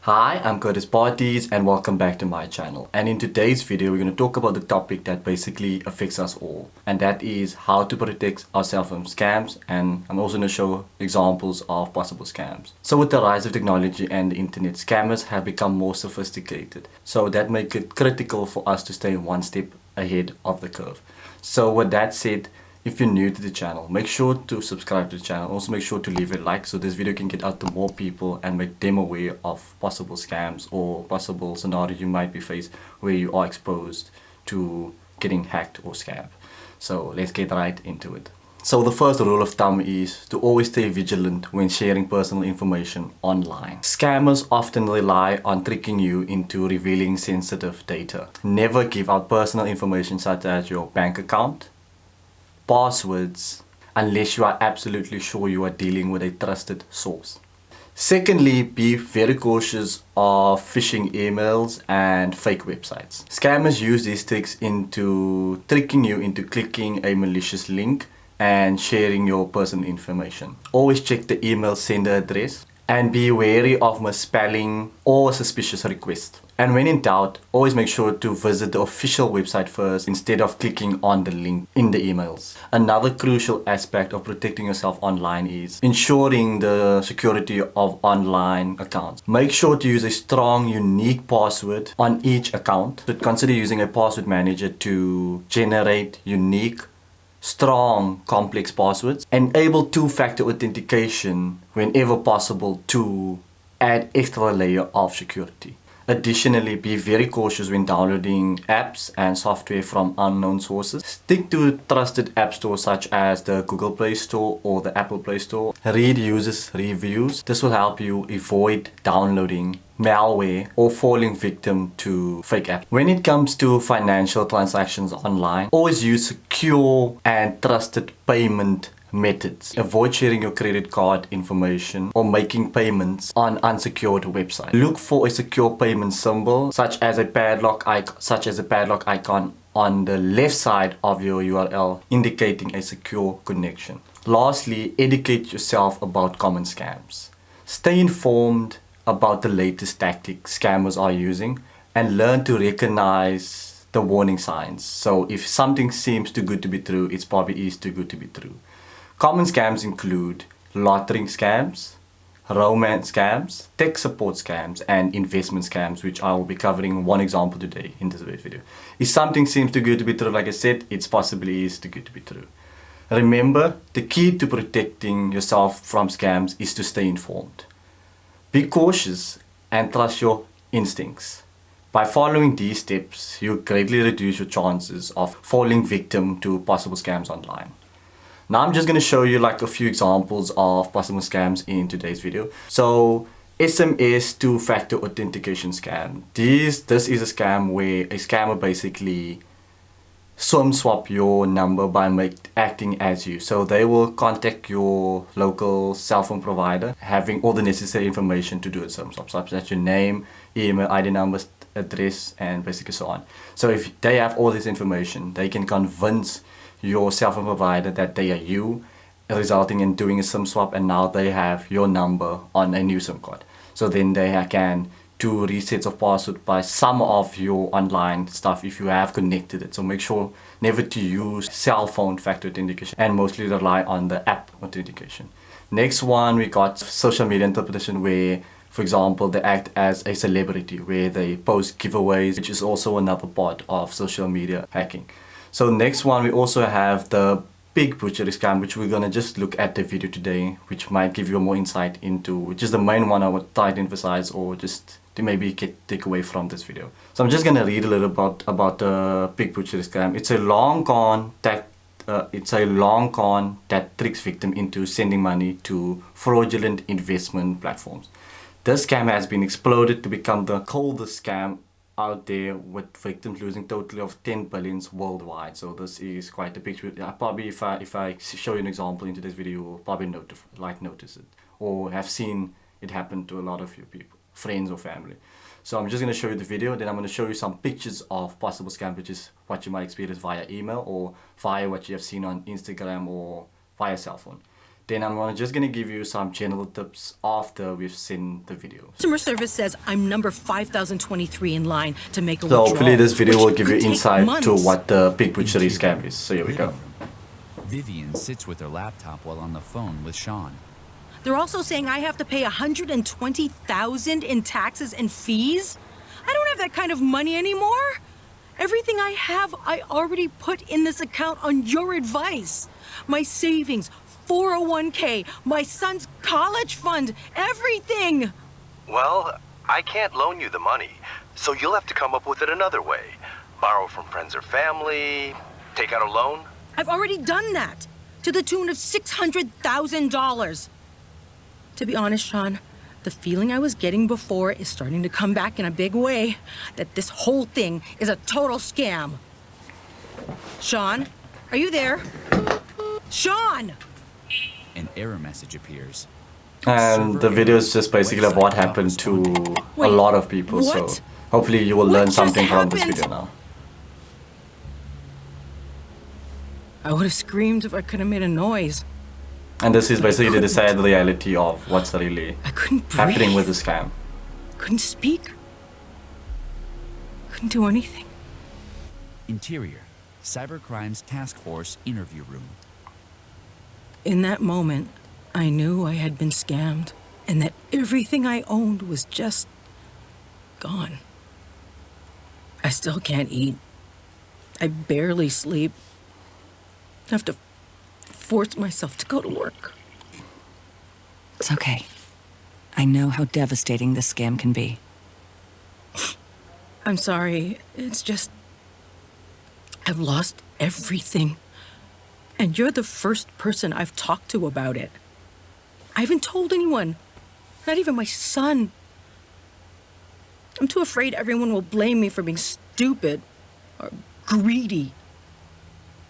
Hi, I'm Curtis Parties and welcome back to my channel. And in today's video, we're going to talk about the topic that basically affects us all. And that is how to protect ourselves from scams. And I'm also going to show examples of possible scams. So with the rise of technology and the internet, scammers have become more sophisticated. So that makes it critical for us to stay one step ahead of the curve. So with that said, if you're new to the channel, make sure to subscribe to the channel. Also make sure to leave a like so this video can get out to more people and make them aware of possible scams or possible scenarios you might be faced where you are exposed to getting hacked or scammed. So let's get right into it. So the first rule of thumb is to always stay vigilant when sharing personal information online. Scammers often rely on tricking you into revealing sensitive data. Never give out personal information such as your bank account, passwords, unless you are absolutely sure you are dealing with a trusted source. Secondly, be very cautious of phishing emails and fake websites. Scammers use these tricks into tricking you into clicking a malicious link and sharing your personal information. Always check the email sender address and be wary of misspelling or suspicious requests. And when in doubt, always make sure to visit the official website first instead of clicking on the link in the emails. Another crucial aspect of protecting yourself online is ensuring the security of online accounts. Make sure to use a strong, unique password on each account. So consider using a password manager to generate unique, strong, complex passwords. Enable two-factor authentication whenever possible to add extra layer of security. Additionally, be very cautious when downloading apps and software from unknown sources. Stick to trusted app stores such as the Google Play Store or the Apple Play Store. Read users' reviews. This will help you avoid downloading malware or falling victim to fake apps. When it comes to financial transactions online, always use secure and trusted payment methods. Avoid sharing your credit card information or making payments on unsecured websites. Look for a secure payment symbol such as a padlock icon on the left side of your URL indicating a secure connection. Lastly, educate yourself about common scams. Stay informed about the latest tactics scammers are using and learn to recognize the warning signs. So if something seems too good to be true, it probably is too good to be true. Common scams include lottery scams, romance scams, tech support scams, and investment scams, which I will be covering one example today in this video. If something seems too good to be true, like I said, it possibly is too good to be true. Remember, the key to protecting yourself from scams is to stay informed. Be cautious and trust your instincts. By following these steps, you greatly reduce your chances of falling victim to possible scams online. Now I'm just going to show you like a few examples of possible scams in today's video. So SMS two-factor authentication scam. This is a scam where a scammer basically swap your number by acting as you. So they will contact your local cell phone provider having all the necessary information to do a swap, such as your name, email, ID numbers, address, and basically so on. So if they have all this information, they can convince your cell phone provider that they are you, resulting in doing a SIM swap, and now they have your number on a new SIM card. So then they can do resets of password by some of your online stuff if you have connected it. So make sure never to use cell phone factor authentication and mostly rely on the app authentication. Next one, we got social media interpretation where, for example, they act as a celebrity where they post giveaways, which is also another part of social media hacking. So next one, we also have the pig butchery scam, which we're going to just look at the video today, which might give you more insight into, which is the main one I would try to emphasize or just to maybe take away from this video. So I'm just going to read a little about the pig butchery scam. It's a long con that tricks victim into sending money to fraudulent investment platforms. This scam has been exploded to become the coldest scam out there, with victims losing totally of 10 billions worldwide. So this is quite a picture. Probably if I show you an example in today's video, you'll probably notice it or have seen it happen to a lot of your people, friends or family. So I'm just going to show you the video, then I'm going to show you some pictures of possible scams, which is what you might experience via email or via what you have seen on Instagram or via cell phone. Then I'm just gonna give you some general tips after we've seen the video. Customer service says I'm number 5023 in line to make a So withdrawal. hopefully this video will give you could take insight to months. what the pig butchery scam is. So here we go. Vivian sits with her laptop while on the phone with Sean. They're also saying I have to pay $120,000 in taxes and fees. I don't have that kind of money anymore. Everything I have, I already put in this account on your advice. My savings, 401k, my son's college fund, everything. Well, I can't loan you the money, so you'll have to come up with it another way. Borrow from friends or family, take out a loan. I've already done that, to the tune of $600,000. To be honest, Sean, the feeling I was getting before is starting to come back in a big way, that this whole thing is a total scam. Sean, are you there? Sean! An error message appears. And the video is just basically of what happened to a Wait, lot of people. what? So hopefully you will What learn just something from this happened? video now. I would have screamed if I could have made a noise. And this is basically the couldn't. sad reality of what's really I couldn't breathe. happening with the scam. Couldn't speak. Couldn't do anything. Interior, Cybercrimes Task Force interview room. In that moment, I knew I had been scammed and that everything I owned was just gone. I still can't eat. I barely sleep. I have to force myself to go to work. It's okay. I know how devastating this scam can be. I'm sorry. It's just... I've lost everything. And you're the first person I've talked to about it. I haven't told anyone. Not even my son. I'm too afraid everyone will blame me for being stupid or greedy.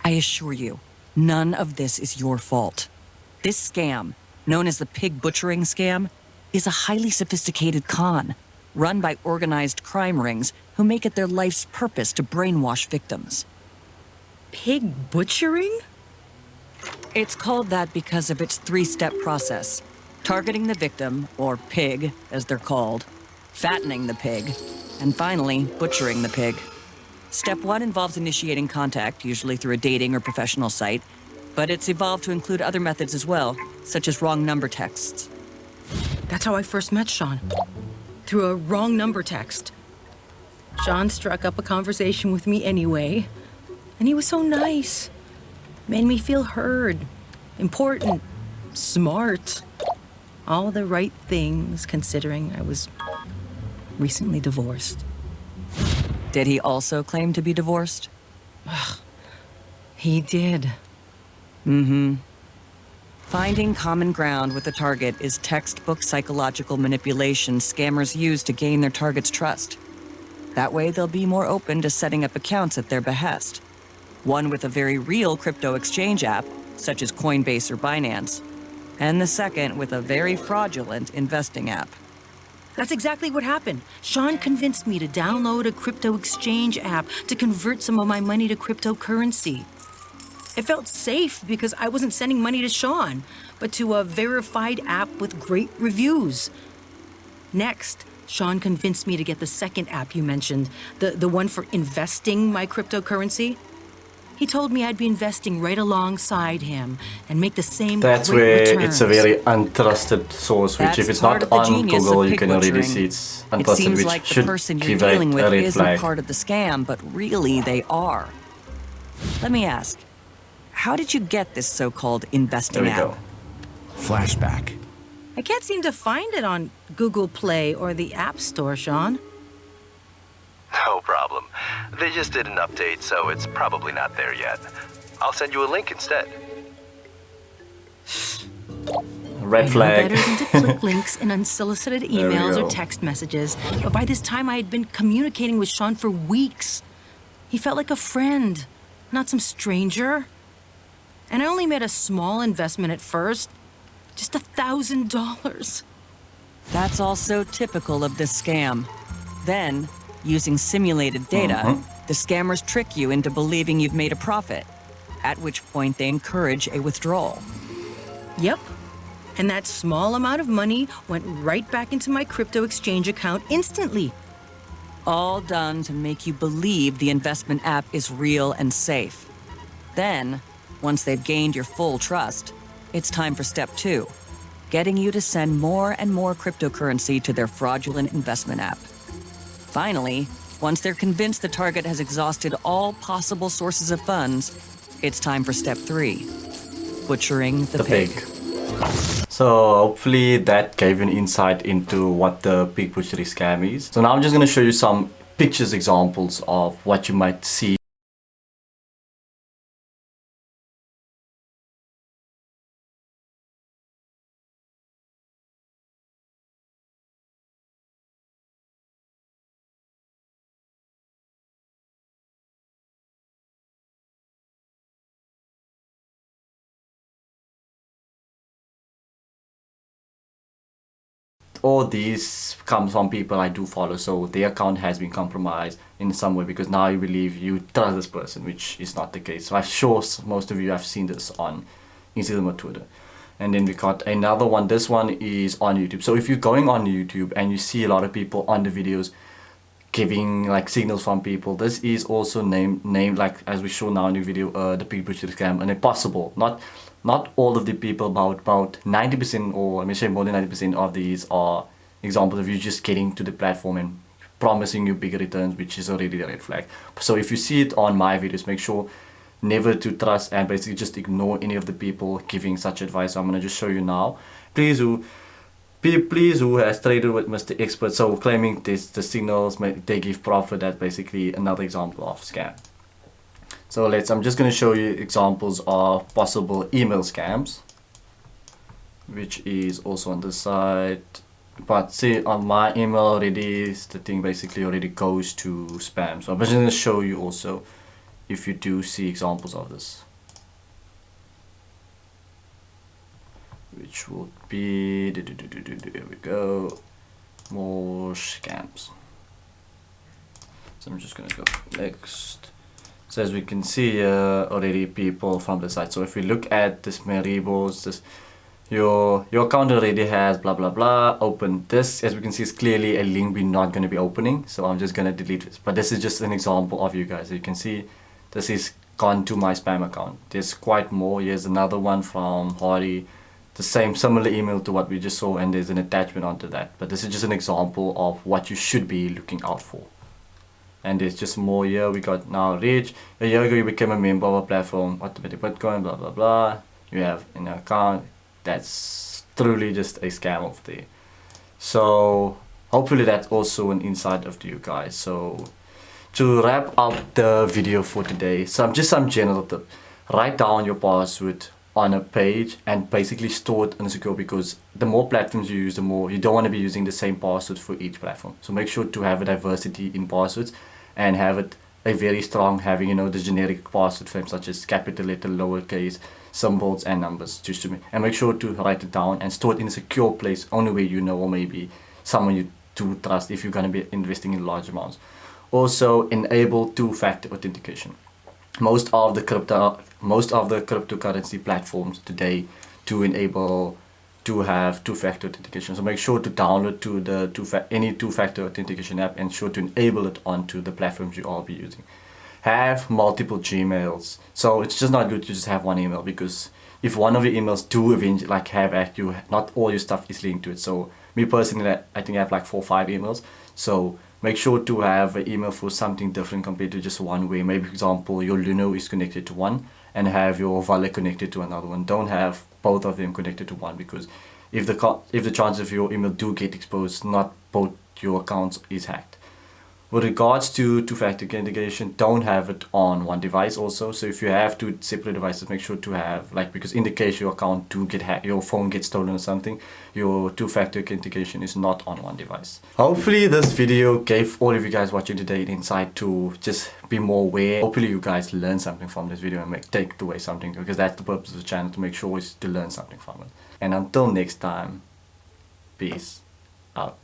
I assure you, none of this is your fault. This scam, known as the pig butchering scam, is a highly sophisticated con run by organized crime rings who make it their life's purpose to brainwash victims. Pig butchering? It's called that because of its three-step process: targeting the victim, or pig, as they're called, fattening the pig, and finally, butchering the pig. Step 1 involves initiating contact, usually through a dating or professional site, but it's evolved to include other methods as well, such as wrong number texts. That's how I first met Sean. Through a wrong number text. Sean struck up a conversation with me anyway, and he was so nice. Made me feel heard, important, smart. All the right things, considering I was recently divorced. Did he also claim to be divorced? He did. Finding common ground with a target is textbook psychological manipulation scammers use to gain their target's trust. That way, they'll be more open to setting up accounts at their behest. One with a very real crypto exchange app, such as Coinbase or Binance, and the second with a very fraudulent investing app. That's exactly what happened. Sean convinced me to download a crypto exchange app to convert some of my money to cryptocurrency. It felt safe because I wasn't sending money to Sean, but to a verified app with great reviews. Next, Sean convinced me to get the second app you mentioned, the one for investing my cryptocurrency. He told me I'd be investing right alongside him and make the same That's great where returns. it's a very untrusted source, which That's if it's part not of the on genius of Google, you pig can already butchering. see it's It untrusted, seems which like the should person you're give a dealing with red isn't flag. part of the scam, but really they are. Let me ask, how did you get this so-called There investing we app? go. Flashback. I can't seem to find it on Google Play or the App Store, Sean. No problem. They just did an update, so it's probably not there yet. I'll send you a link instead. Red I know flag. better than to click links in unsolicited we emails go. or text messages, but by this time I had been communicating with Sean for weeks. He felt like a friend, not some stranger. And I only made a small investment at first, just $1,000. That's also typical of this scam. Then, using simulated data, the scammers trick you into believing you've made a profit, at which point they encourage a withdrawal. Yep. And that small amount of money went right back into my crypto exchange account instantly. All done to make you believe the investment app is real and safe. Then, once they've gained your full trust, it's time for step 2, getting you to send more and more cryptocurrency to their fraudulent investment app. Finally, once they're convinced the target has exhausted all possible sources of funds, it's time for step 3, butchering the pig. So hopefully that gave you an insight into what the pig butchery scam is. So now I'm just going to show you some pictures examples of what you might see. All these come from people I do follow, so their account has been compromised in some way because now you believe you trust this person, which is not the case. So I'm sure most of you have seen this on Instagram or Twitter. And then we got another one. This one is on YouTube. So if you're going on YouTube and you see a lot of people on the videos giving like signals from people, this is also named like, as we show now in the video, the pig butchery scam, and impossible. Not all of the people, about 90%, or let me say more than 90% of these are examples of you just getting to the platform and promising you bigger returns, which is already a red flag. So if you see it on my videos, make sure never to trust and basically just ignore any of the people giving such advice. So I'm going to just show you now. Please who has traded with Mr. Expert, so claiming this, the signals they give profit. That's basically another example of scam. So I'm just going to show you examples of possible email scams, which is also on the side. But see, on my email already, the thing basically already goes to spam. So I'm just going to show you also if you do see examples of this, which will be, there we go, more scams. So I'm just going to go next. So as we can see already people from the site. So if we look at this Maribos, this your account already has blah blah blah. Open this. As we can see, it's clearly a link we're not going to be opening. So I'm just going to delete this. But this is just an example of you guys. You can see this is gone to my spam account. There's quite more. Here's another one from Hardy. The similar email to what we just saw, and there's an attachment onto that. But this is just an example of what you should be looking out for. And there's just more here. We got now Rich. A year ago you became a member of our platform, automatic Bitcoin, blah blah blah. You have an account. That's truly just a scam over there. So hopefully that's also an insight of you guys. So to wrap up the video for today, just some general tip. Write down your password on a page and basically store it unsecure, because the more platforms you use, the more you don't want to be using the same password for each platform. So make sure to have a diversity in passwords and have it a very strong, having, you know, the generic password frame such as capital letter, lowercase, symbols and numbers, just to and make sure to write it down and store it in a secure place, only way you know, or maybe someone you do trust if you're going to be investing in large amounts. Also enable two-factor authentication. Most of the cryptocurrency platforms today do enable to have two-factor authentication. So make sure to download any two-factor authentication app and sure to enable it onto the platforms you all be using. Have multiple Gmails. So it's just not good to just have one email, because if one of your emails do eventually not all your stuff is linked to it. So me personally, I think I have like 4 or 5 emails. So make sure to have an email for something different compared to just one way. Maybe, for example, your Luno is connected to one and have your wallet connected to another one. Don't have both of them connected to one, because if the chances of your email do get exposed, not both your accounts is hacked. With regards to two-factor authentication, don't have it on one device also. So if you have 2 separate devices, make sure to have, because in the case your account do get hacked, your phone gets stolen or something, your two-factor authentication is not on one device. Hopefully this video gave all of you guys watching today an insight to just be more aware. Hopefully you guys learn something from this video and take away something, because that's the purpose of the channel, to make sure is to learn something from it. And until next time, peace out.